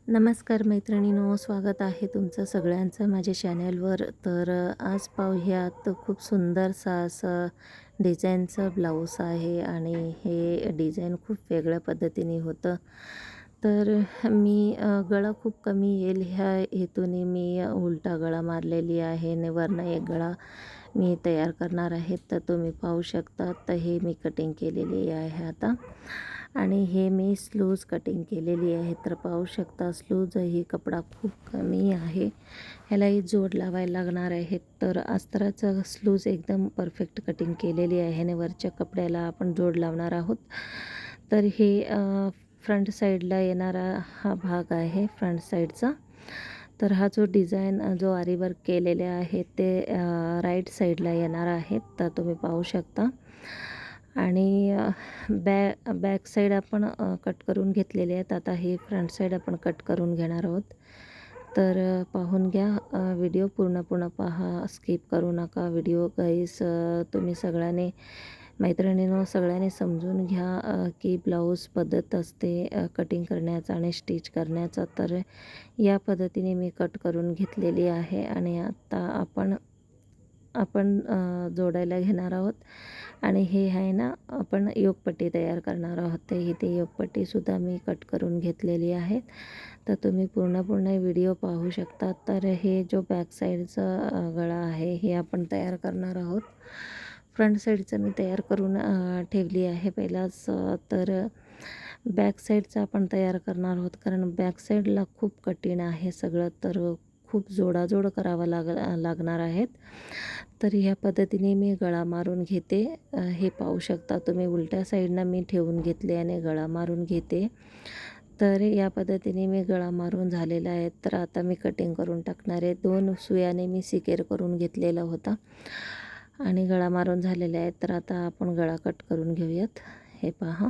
नमस्कार मैत्रिणींनो, स्वागत आहे तुमचं सगळ्यांचं माझ्या चॅनलवर. तर आज पाहूयात खूप सुंदरसा असं डिझाईनचं ब्लाऊज आहे आणि हे डिझाईन खूप वेगळ्या पद्धतीने होतं. तर मी गळा खूप कमी येईल ह्या हेतूने मी उलटा गळा मारलेली आहे आणि वरनं एक गळा मी तयार करणार आहे. तर तुम्ही पाहू शकता. तर हे मी कटिंग केलेली आहे आता आणि हे मी स्लूज कटिंग केलेली आहे. तर पाहू शकता स्लूज ही कपडा खूप कमी आहे, ह्यालाही जोड लावायला लागणार आहे. तर अस्तराचा स्लूज एकदम परफेक्ट कटिंग केलेली आहे आणि वरच्या कपड्याला आपण जोड लावणार आहोत. तर हे फ्रंट साईडला येणारा हा भाग आहे फ्रंट साईडचा. तर हा जो डिझाईन जो आरी वर्क केलेले आहे ते राईट साईडला येणार आहेत. तर तुम्ही पाहू शकता आणि बॅक साईड आपण कट करून घेतलेले आहेत. आता हे फ्रंट साईड आपण कट करून घेणार आहोत. तर पाहून घ्या, व्हिडिओ पूर्ण पहा, स्किप करू नका व्हिडिओ गाईस. तुम्ही सगळ्यांनी मैत्रिणींनो सगळ्यांनी समजून घ्या की ब्लाऊज पद्धत असते कटिंग करण्याचा आणि स्टिच करण्याचा. तर या पद्धतीने मी कट करून घेतलेली आहे आणि आता आपण आपण जोडायला घेणार आहोत आणि हे आहे ना आपण योगपट्टी तयार करणार आहोत. तर इथे योगपट्टीसुद्धा मी कट करून घेतलेली आहे. तर तुम्ही पूर्ण व्हिडिओ पाहू शकता. तर हे जो बॅक साईडचा गळा आहे हे आपण तयार करणार आहोत. फ्रंट साईडचं मी तयार करून ठेवली आहे पहिलाच. तर बॅक साईडचं आपण तयार करणार आहोत कारण बॅक साईडला खूप कठीण आहे सगळं. तर खूप जोडाजोड करावं लागणार आहेत. तर ह्या पद्धतीने मी गळा मारून घेते. हे पाहू शकता तुम्ही उलट्या साईडनं मी ठेवून घेतले आणि गळा मारून घेते. तर या पद्धतीने मी गळा मारून झालेला आहे. तर आता मी कटिंग करून टाकणार आहे. 2 सुयाने मी सिकेर करून घेतलेला होता आणि गळा मारून झालेला आहे. तर आता आपण गळा कट करून घेऊयात. हे पहा,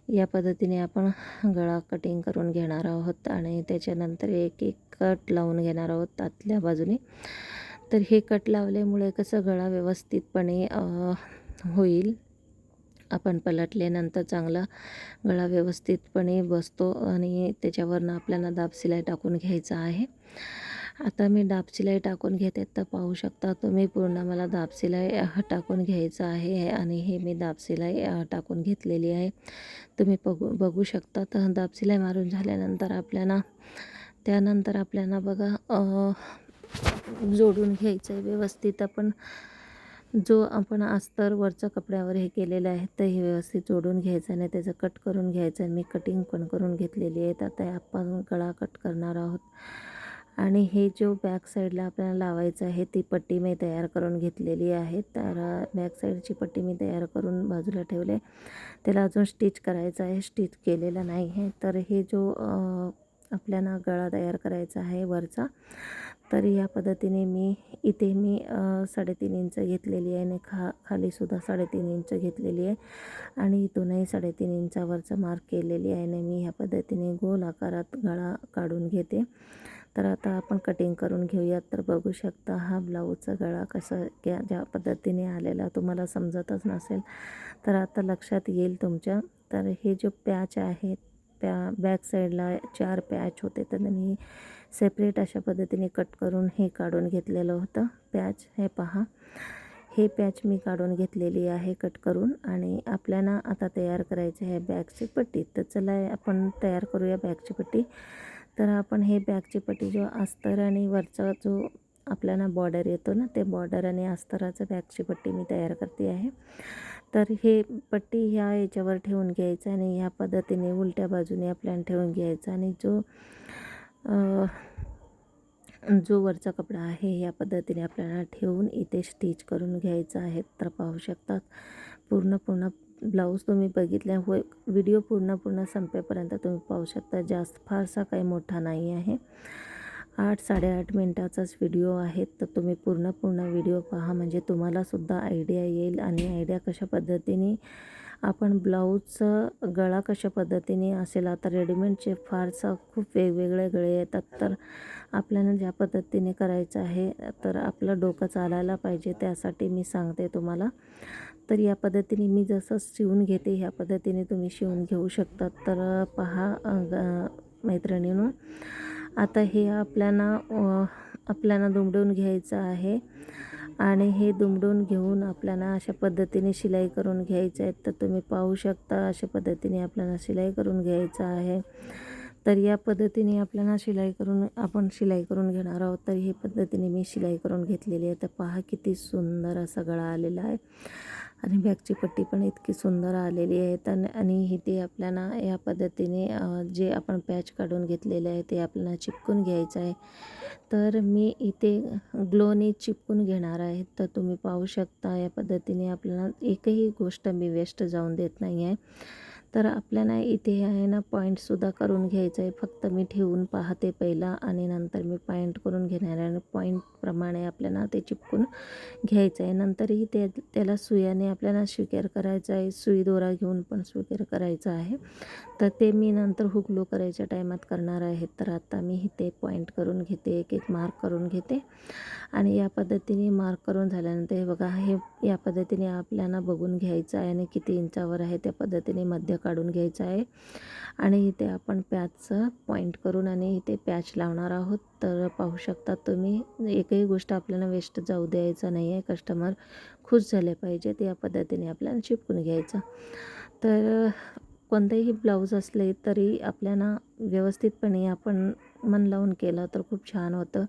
या पद्धतीने आपण गळा कटिंग करून घेणार आहोत आणि त्याच्यानंतर एक कट लावून घेणार आहोत आतल्या बाजूने. तर हे कट लावल्यामुळे कसं गळा व्यवस्थितपणे होईल. आपण पलटल्यानंतर चांगला गळा व्यवस्थितपणे बसतो आणि त्याच्यावरनं आपल्याला दाब शिलाई टाकून घ्यायचा आहे. आता मी दाब शिलाई टाकून घेते. तर पाहू शकता तुम्ही पूर्ण मला दाब शिलाई टाकून घ्यायचं आहे आणि हे मी दाब शिलाई टाकून घेतलेली आहे. तुम्ही बघू शकता. तर दाब शिलाई मारून झाल्यानंतर त्यानंतर आपल्याला बघा जोडून घ्यायचं आहे व्यवस्थित. जो आपण अस्तर वरच्या कपड्यावर हे केलेलं आहे तर हे व्यवस्थित जोडून घ्यायचं आणि त्याचं कट करून घ्यायचं आहे. मी कटिंग पण करून घेतलेली आहे. आता आपण गळा कट करणार आहोत आणि हे जो बॅक साईडला आपल्याला लावायचं आहे ती पट्टी मी तयार करून घेतलेली आहे. तर बॅक साईडची पट्टी मी तयार करून बाजूला ठेवले. त्याला अजून स्टिच करायचं आहे, स्टिच केलेलं नाही आहे. तर हे जो आपल्याला गळा तयार करायचा आहे वरचा, तर या पद्धतीने इथे मी 3.5 इंच घेतलेली आहे आणि खालीसुद्धा 3.5 इंच घेतलेली आहे आणि इथूनही 3.5 इंचावरचं मार्क केलेली आहे आणि मी ह्या पद्धतीने गोल आकारात गळा काढून घेते. तर आता आपण कटिंग करून घेऊयात. तर बघू शकता हा ब्लाऊजचा गळा कसा ज्या पद्धतीने आलेला तुम्हाला समजतच नसेल तर आता लक्षात येईल तुमच्या. तर हे जो पॅच आहे बॅक साईडला 4 पॅच होते तर मी सेपरेट अशा पद्धतीने कट करून हे काढून घेतलेलं होतं पॅच. हे पहा, हे पॅच मी काढून घेतलेली आहे कट करून आणि आपल्याला आता तयार करायची आहे बॅकची पट्टी. तर चला आपण तयार करूया बॅकची पट्टी. तर आपण हे बॅकची पट्टी जो अस्तर आणि वरचा जो आपल्याला बॉर्डर येतो ना ते बॉर्डर आणि अस्तराचं बॅकची पट्टी मी तयार करते आहे. तर हे पट्टी ह्या याच्यावर ठेवून घ्यायचं आणि ह्या पद्धतीने उलट्या बाजूने आपल्याला ठेवून घ्यायचा आणि जो वरचा कपडा आहे या पद्धतीने आपल्याला ठेवून इथे स्टिच करून घ्यायचं आहे. तर पाहू शकतात पूर्ण ब्लाऊज तुम्ही बघितल्या व्हिडिओ पूर्ण संपेपर्यंत तुम्ही पाहू शकता. फारसा काही मोठा नाही आहे, 8-8.5 मिनटाचाच व्हिडिओ आहे. तर तुम्ही पूर्ण व्हिडिओ पहा म्हणजे तुम्हालासुद्धा आयडिया येईल आणि आयडिया कशा पद्धतीने आपण ब्लाऊजचं गळा कशा पद्धतीने असेल. आता रेडीमेडचे फारसा खूप वेगवेगळे गळे येतात. तर आपल्याला ज्या पद्धतीने करायचं आहे तर आपलं डोकं चालायला पाहिजे, त्यासाठी मी सांगते तुम्हाला. तर या पद्धतीने मी जसं शिवून घेते ह्या पद्धतीने तुम्ही शिवून घेऊ शकतात. तर पहा मैत्रिणींनो. आता हे आपल्याला दुमडून घ्यायचं आहे आणि हे दुमडून घेऊन आपल्याला अशा पद्धतीने शिलाई करून घ्यायचं आहे. तर तुम्ही पाहू शकता अशा पद्धतीने आपल्याला शिलाई करून घ्यायचं आहे. तर या पद्धतीने आपल्याला आपण शिलाई करून घेणार आहोत. तर ही पद्धतीने मी शिलाई करून घेतलेली आहे. तर पहा किती सुंदर असा गळा आलेला आहे आणि बॅकची पट्टी पण इतकी सुंदर आलेली आहे. आणि इथे आपल्याला या पद्धतीने जे आपण पॅच काढून घेतलेले आहे ते आपल्याला चिपकून घ्यायचं आहे. तर मी इथे ग्लोने चिपकून घेणार आहे. तर तुम्ही पाहू शकता या पद्धतीने आपल्याला एकही गोष्ट मी वेस्ट जाऊन देत नाही आहे. तर आपल्याला इथे आहे ना पॉईंटसुद्धा करून घ्यायचं आहे. फक्त मी ठेवून पाहते पहिला आणि नंतर मी पॉईंट करून घेणार आहे आणि पॉईंटप्रमाणे आपल्याला ते चिपकून घ्यायचं आहे. नंतरही त्याला सुयाने आपल्याला स्वीकार करायचं आहे. सुई दोरा घेऊन पण स्वीकार करायचं आहे. तर ते मी नंतर हुक लो करायच्या टायमात करणार आहे. तर आता मी इथे पॉईंट करून घेते, एक एक मार्क करून घेते आणि या पद्धतीने मार्क करून झाल्यानंतर हे बघा, हे या पद्धतीने आपल्याला बघून घ्यायचं आहे आणि किती इंचावर आहे त्या पद्धतीने मध्य काढून घ्यायचं आहे. आणि इथे आपण पॅचचं पॉईंट करून आणि इथे पॅच लावणार आहोत. तर पाहू शकता तुम्ही, एकही गोष्ट आपल्याला वेस्ट जाऊ द्यायचं नाही आहे. कस्टमर खुश झाले पाहिजेत या पद्धतीने आपल्याला चिपकून घ्यायचं. तर कोणतेही ब्लाऊज असले तरी आपल्याला व्यवस्थितपणे आपण मन लावून केलं तर खूप छान होतं.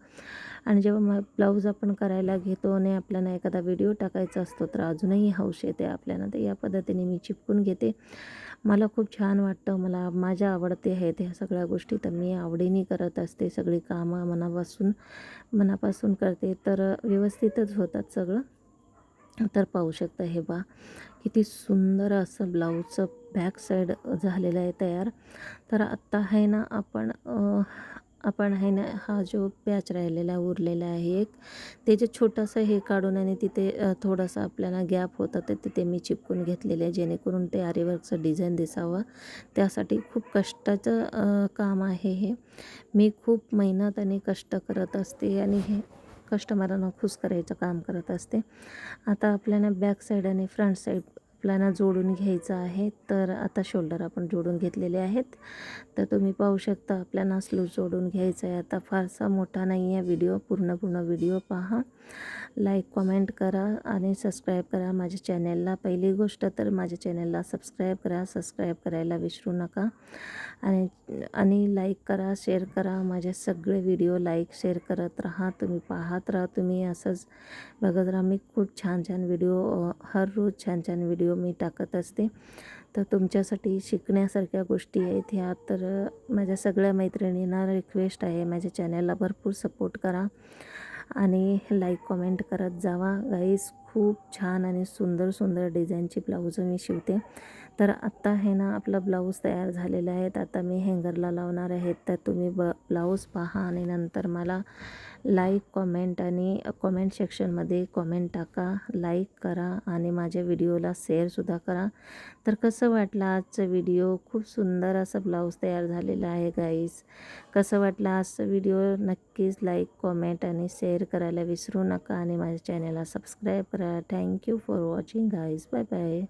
आणि जेव्हा ब्लाऊज आपण करायला घेतो आणि आपल्याला एखादा व्हिडिओ टाकायचा असतो तर अजूनही हौस येते आपल्याला. तर या पद्धतीने मी चिपकून घेते. मला खूप छान वाटतं, माझ्या आवडते आहेत ह्या सगळ्या गोष्टी. तर मी आवडीने करत असते सगळी कामं, मनापासून करते. तर व्यवस्थितच होतात सगळं. तर पाहू शकता हे किती सुंदर असं ब्लाऊजचं बॅक साईड झालेलं आहे तयार. तर आत्ता आहे ना आपण आहे ना हा जो पॅच राहिलेला उरलेला आहे एक, त्याचे छोटंसं हे काढून आणि तिथे थोडंसं आपल्याला गॅप होतं तर तिथे मी चिपकून घेतलेलं आहे, जेणेकरून ते आरीवर्कचं डिझाईन दिसावं. त्यासाठी खूप कष्टाचं काम आहे हे. मी खूप मेहनत आणि कष्ट करत असते आणि हे कस्टमरांना खुश करायचं काम करत असते. आता आपल्याला बॅक साईड आणि फ्रंट साईड आपल्याला जोडून घ्यायचं आहे. तर आता शोल्डर आपण जोडून घेतलेले आहेत. तर तुम्ही पाहू शकता आपल्याला स्लीव जोडून घ्यायचं आहे. आता फारसा मोठा नाही आहे व्हिडिओ, पूर्ण व्हिडिओ पहा, लाईक कमेंट करा आणि सबस्क्राईब करा माझ्या चॅनलला. पहिली गोष्ट तर माझ्या चॅनलला सबस्क्राईब करायला विसरू नका आणि लाईक करा, शेअर करा. माझे सगळे व्हिडिओ लाईक शेअर करत राहा, तुम्ही पाहत राहा. तुम्ही असंच बघत राहा. मी खूप छान व्हिडिओ हर रोज छान व्हिडिओ मी टाकत असते. तर तुमच्यासाठी शिकण्यासारख्या गोष्टी आहेत ह्या. तर माझ्या सगळ्या मैत्रिणींना रिक्वेस्ट आहे, माझ्या चॅनलला भरपूर सपोर्ट करा आणि लाईक कमेंट करत जावा गाईस. खूप छान आणि सुंदर डिझाईनची ब्लाऊज मी शिवते. तर आत्ता आहे ना आपला ब्लाऊज तयार झालेला आहे. आता मी हँगरला लावणार आहे. तर तुम्ही ब्लाऊज पहा आणि नंतर मला लाईक कमेंट सेक्शनमध्ये कमेंट टाका, लाईक करा आणि माझ्या व्हिडिओला शेअरसुद्धा करा. तर कसं वाटलं आजचं व्हिडिओ? खूप सुंदर असं ब्लाऊज तयार झालेलं आहे गाईस. कसं वाटलं आजचं व्हिडिओ? नक्कीच लाईक कमेंट आणि शेअर करायला विसरू नका आणि माझ्या चॅनलला सबस्क्राईब करा. Thank you for watching guys. Bye bye.